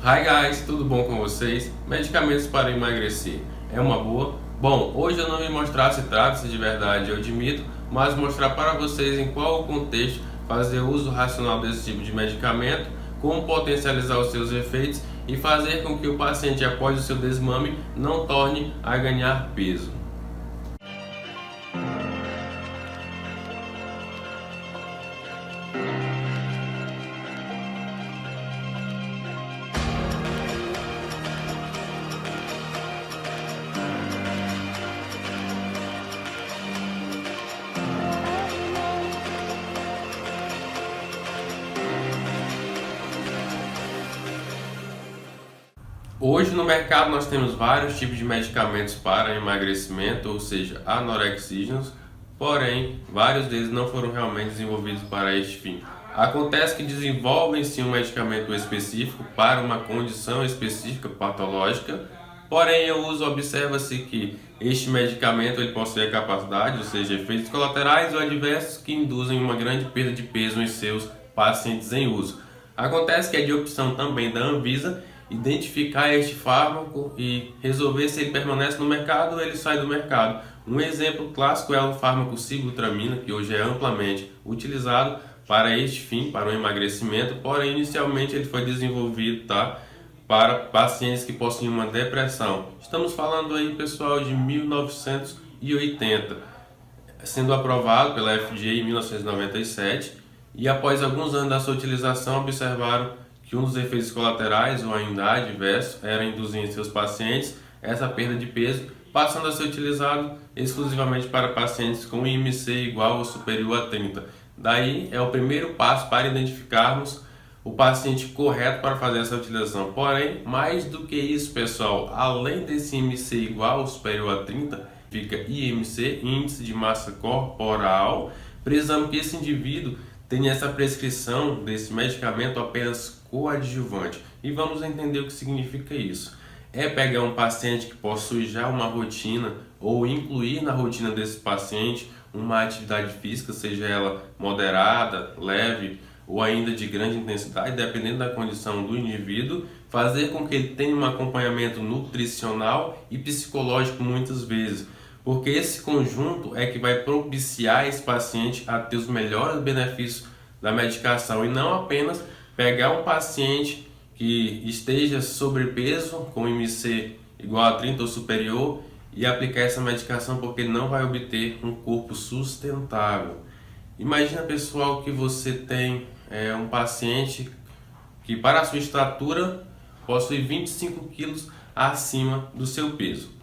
Hi guys, tudo bom com vocês? Medicamentos para emagrecer é uma boa? Bom, hoje eu não vim mostrar se trata-se de verdade ou de mito, mas mostrar para vocês em qual o contexto fazer uso racional desse tipo de medicamento, como potencializar os seus efeitos e fazer com que o paciente após o seu desmame não torne a ganhar peso. Hoje no mercado nós temos vários tipos de medicamentos para emagrecimento, ou seja, anorexígenos, porém vários deles não foram realmente desenvolvidos para este fim. Acontece que desenvolvem-se um medicamento específico para uma condição específica patológica, porém o uso observa-se que este medicamento ele possui a capacidade, ou seja, efeitos colaterais ou adversos que induzem uma grande perda de peso em seus pacientes em uso. Acontece que é de opção também da Anvisa identificar este fármaco e resolver se ele permanece no mercado ou ele sai do mercado. Um exemplo clássico é o fármaco sibutramina, que hoje é amplamente utilizado para este fim, para o emagrecimento, porém inicialmente ele foi desenvolvido para pacientes que possuem uma depressão. Estamos falando aí, pessoal, de 1980, sendo aprovado pela FDA em 1997, e após alguns anos da sua utilização observaram que um dos efeitos colaterais ou ainda adverso era induzir em seus pacientes essa perda de peso, passando a ser utilizado exclusivamente para pacientes com IMC igual ou superior a 30. Daí é o primeiro passo para identificarmos o paciente correto para fazer essa utilização. Porém, mais do que isso, pessoal, além desse IMC igual ou superior a 30, fica IMC, Índice de Massa Corporal, precisamos que esse indivíduo tenha essa prescrição desse medicamento apenas coadjuvante. E vamos entender o que significa isso. É pegar um paciente que possui já uma rotina ou incluir na rotina desse paciente uma atividade física, seja ela moderada, leve ou ainda de grande intensidade, dependendo da condição do indivíduo, fazer com que ele tenha um acompanhamento nutricional e psicológico muitas vezes, porque esse conjunto é que vai propiciar esse paciente a ter os melhores benefícios da medicação e não apenas pegar um paciente que esteja sobrepeso com IMC igual a 30 ou superior e aplicar essa medicação porque ele não vai obter um corpo sustentável. Imagina, pessoal, que você tem um paciente que para a sua estatura possui 25 quilos acima do seu peso.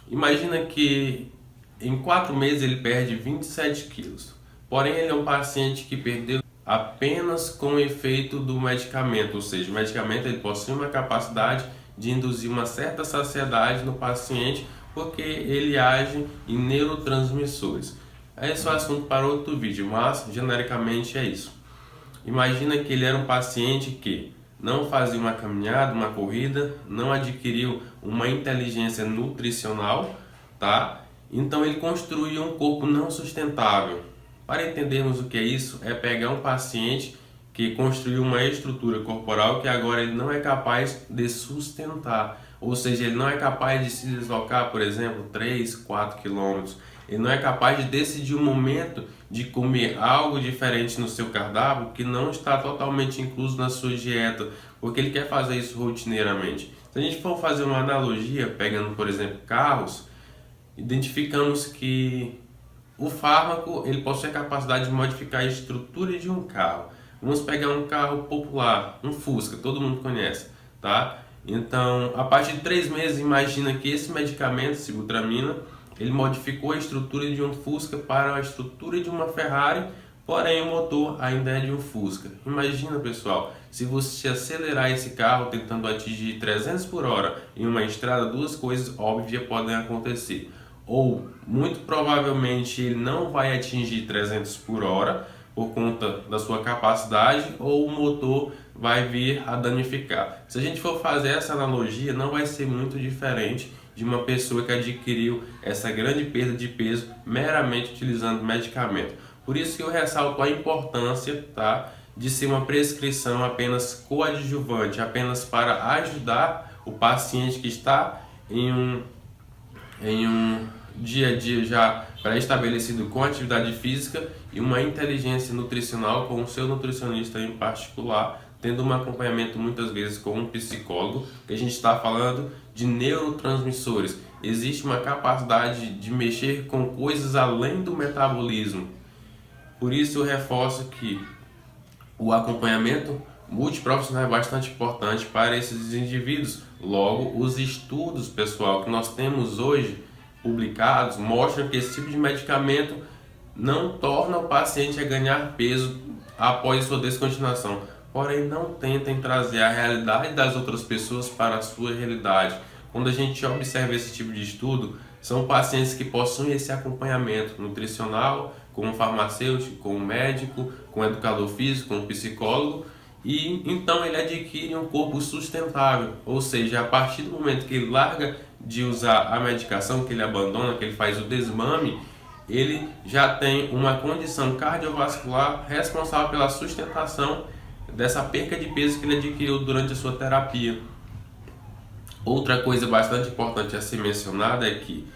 Imagina que em 4 meses ele perde 27 quilos. Porém, ele é um paciente que perdeu apenas com o efeito do medicamento, ou seja, o medicamento ele possui uma capacidade de induzir uma certa saciedade no paciente porque ele age em neurotransmissores. Esse é um assunto para outro vídeo, mas genericamente é isso. Imagina que ele era um paciente que não fazia uma caminhada, uma corrida, não adquiriu uma inteligência nutricional, Então ele construiu um corpo não sustentável. Para entendermos o que é isso, é pegar um paciente que construiu uma estrutura corporal que agora ele não é capaz de sustentar. Ou seja, ele não é capaz de se deslocar, por exemplo, 3, 4 quilômetros. Ele não é capaz de decidir um momento de comer algo diferente no seu cardápio que não está totalmente incluso na sua dieta, porque ele quer fazer isso rotineiramente. Se a gente for fazer uma analogia, pegando, por exemplo, carros, identificamos que o fármaco ele possui a capacidade de modificar a estrutura de um carro. Vamos pegar um carro popular, um Fusca, todo mundo conhece, Então, a partir de 3 meses, imagina que esse medicamento, sibutramina, ele modificou a estrutura de um Fusca para a estrutura de uma Ferrari, porém o motor ainda é de um Fusca. Imagina, pessoal, se você acelerar esse carro tentando atingir 300 por hora em uma estrada, duas coisas óbvias podem acontecer. Ou, muito provavelmente, ele não vai atingir 300 por hora por conta da sua capacidade, ou o motor vai vir a danificar. Se a gente for fazer essa analogia, não vai ser muito diferente de uma pessoa que adquiriu essa grande perda de peso meramente utilizando medicamento. Por isso que eu ressalto a importância de ser uma prescrição apenas coadjuvante, apenas para ajudar o paciente que está em um dia a dia já pré-estabelecido com atividade física e uma inteligência nutricional com o seu nutricionista em particular, tendo um acompanhamento muitas vezes com um psicólogo, que a gente está falando de neurotransmissores. Existe uma capacidade de mexer com coisas além do metabolismo. Por isso eu reforço que o acompanhamento multiprofissional é bastante importante para esses indivíduos. Logo, os estudos, pessoal, que nós temos hoje publicados mostram que esse tipo de medicamento não torna o paciente a ganhar peso após sua descontinuação. Porém, não tentem trazer a realidade das outras pessoas para a sua realidade. Quando a gente observa esse tipo de estudo, são pacientes que possuem esse acompanhamento nutricional, com um farmacêutico, com um médico, com um educador físico, com um psicólogo, e então ele adquire um corpo sustentável, ou seja, a partir do momento que ele larga de usar a medicação, que ele abandona, que ele faz o desmame, ele já tem uma condição cardiovascular responsável pela sustentação dessa perca de peso que ele adquiriu durante a sua terapia. Outra coisa bastante importante a ser mencionada é que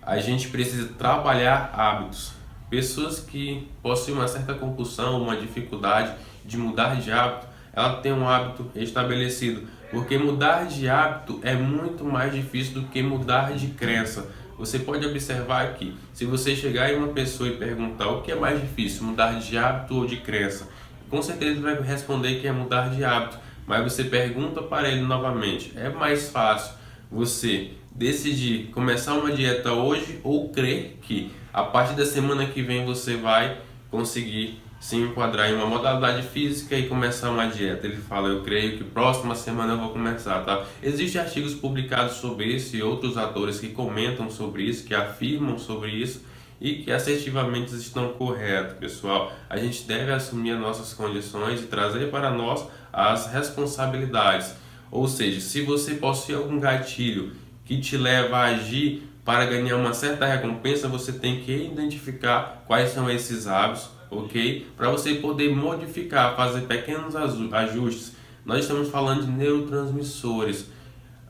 a gente precisa trabalhar hábitos. Pessoas que possuem uma certa compulsão, uma dificuldade de mudar de hábito, ela tem um hábito estabelecido, porque mudar de hábito é muito mais difícil do que mudar de crença. Você pode observar que se você chegar em uma pessoa e perguntar o que é mais difícil, mudar de hábito ou de crença, com certeza ele vai responder que é mudar de hábito, mas você pergunta para ele novamente, é mais fácil você decidir começar uma dieta hoje ou crer que a partir da semana que vem você vai conseguir se enquadrar em uma modalidade física e começar uma dieta? Ele fala, eu creio que próxima semana eu vou começar, tá? Existem artigos publicados sobre isso e outros autores que comentam sobre isso, que afirmam sobre isso e que assertivamente estão corretos, pessoal. A gente deve assumir as nossas condições e trazer para nós as responsabilidades. Ou seja, se você possui algum gatilho que te leva a agir para ganhar uma certa recompensa, você tem que identificar quais são esses hábitos, ok? Para você poder modificar, fazer pequenos ajustes. Nós estamos falando de neurotransmissores.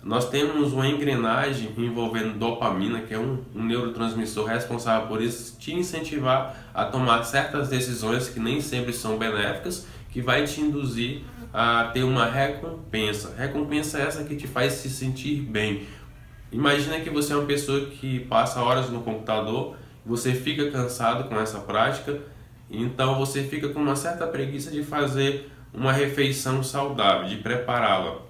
Nós temos uma engrenagem envolvendo dopamina, que é um neurotransmissor responsável por isso, te incentivar a tomar certas decisões que nem sempre são benéficas, que vai te induzir a ter uma recompensa. Recompensa essa que te faz se sentir bem. Imagina que você é uma pessoa que passa horas no computador, você fica cansado com essa prática, então você fica com uma certa preguiça de fazer uma refeição saudável, de prepará-la.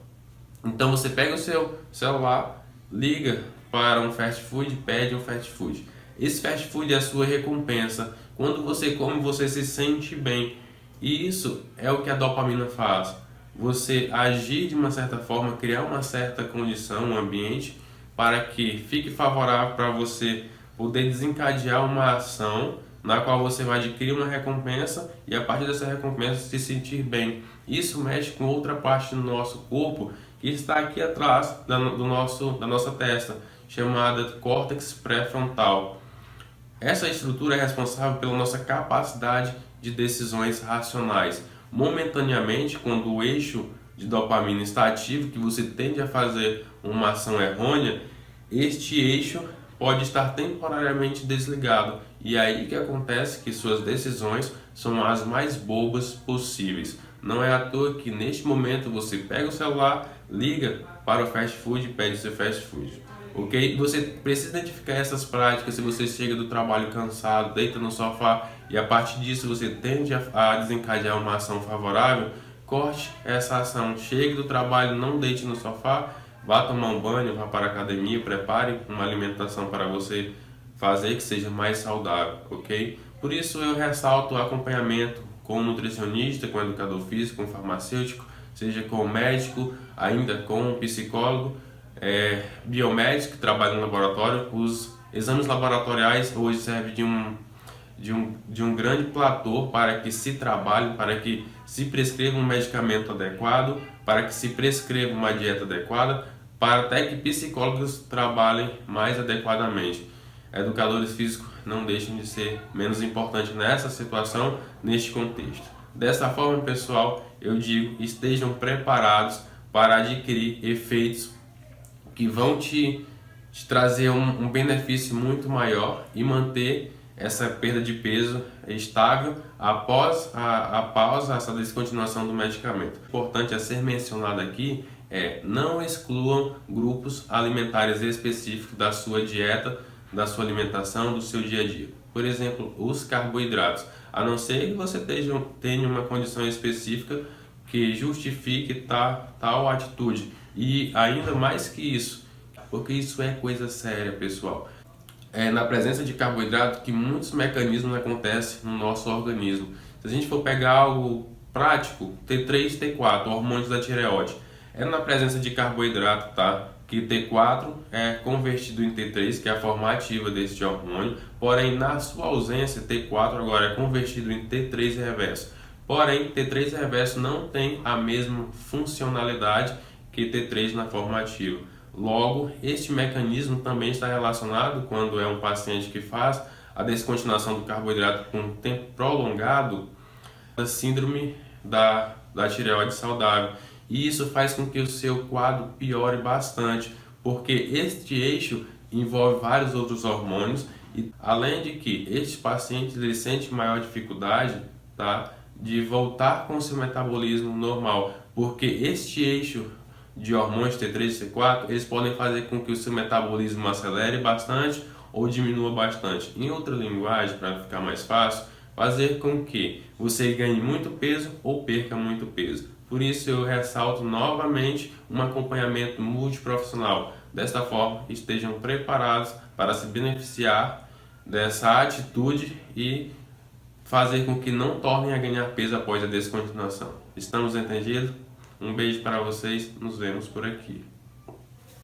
Então você pega o seu celular, liga para um fast food, pede um fast food. Esse fast food é a sua recompensa. Quando você come, você se sente bem. E isso é o que a dopamina faz. Você agir de uma certa forma, criar uma certa condição, um ambiente, para que fique favorável para você poder desencadear uma ação na qual você vai adquirir uma recompensa e a partir dessa recompensa se sentir bem. Isso mexe com outra parte do nosso corpo que está aqui atrás da nossa testa, chamada córtex pré-frontal. Essa estrutura é responsável pela nossa capacidade de decisões racionais. Momentaneamente, quando o eixo de dopamina está ativo, que você tende a fazer uma ação errônea, este eixo pode estar temporariamente desligado. E aí que acontece que suas decisões são as mais bobas possíveis. Não é à toa que neste momento você pega o celular, liga para o fast food e pede seu fast food. Ok? Você precisa identificar essas práticas. Se você chega do trabalho cansado, deita no sofá e a partir disso você tende a desencadear uma ação favorável, corte essa ação. Chegue do trabalho, não deite no sofá, vá tomar um banho, vá para a academia, prepare uma alimentação para você fazer que seja mais saudável, ok? Por isso eu ressalto o acompanhamento com o nutricionista, com o educador físico, com o farmacêutico, seja com o médico, ainda com o psicólogo, biomédico que trabalha no laboratório. Os exames laboratoriais hoje servem de um grande platô para que se trabalhe, para que se prescreva um medicamento adequado, para que se prescreva uma dieta adequada, para até que psicólogos trabalhem mais adequadamente. Educadores físicos não deixam de ser menos importantes nessa situação, neste contexto. Dessa forma, pessoal, eu digo, estejam preparados para adquirir efeitos que vão te trazer um benefício muito maior e manter essa perda de peso estável após a pausa, essa descontinuação do medicamento. Importante a ser mencionado aqui não excluam grupos alimentares específicos da sua dieta, da sua alimentação, do seu dia a dia. Por exemplo, os carboidratos, a não ser que você tenha uma condição específica que justifique tal atitude. E ainda mais que isso, porque isso é coisa séria, pessoal. É na presença de carboidrato que muitos mecanismos acontecem no nosso organismo. Se a gente for pegar algo prático, T3 e T4, hormônios da tireoide, é na presença de carboidrato, tá? Que T4 é convertido em T3, que é a forma ativa deste hormônio, porém na sua ausência, T4 agora é convertido em T3 reverso. Porém, T3 reverso não tem a mesma funcionalidade que T3 na forma ativa. Logo, este mecanismo também está relacionado quando é um paciente que faz a descontinuação do carboidrato por um tempo prolongado, a síndrome da tireoide saudável. E isso faz com que o seu quadro piore bastante, porque este eixo envolve vários outros hormônios e além de que estes pacientes eles sentem maior dificuldade, tá, de voltar com o seu metabolismo normal, porque este eixo de hormônios T3 e T4, eles podem fazer com que o seu metabolismo acelere bastante ou diminua bastante. Em outra linguagem, para ficar mais fácil, fazer com que você ganhe muito peso ou perca muito peso. Por isso eu ressalto novamente um acompanhamento multiprofissional. Desta forma, estejam preparados para se beneficiar dessa atitude e fazer com que não tornem a ganhar peso após a descontinuação. Estamos entendidos? Um beijo para vocês, nos vemos por aqui.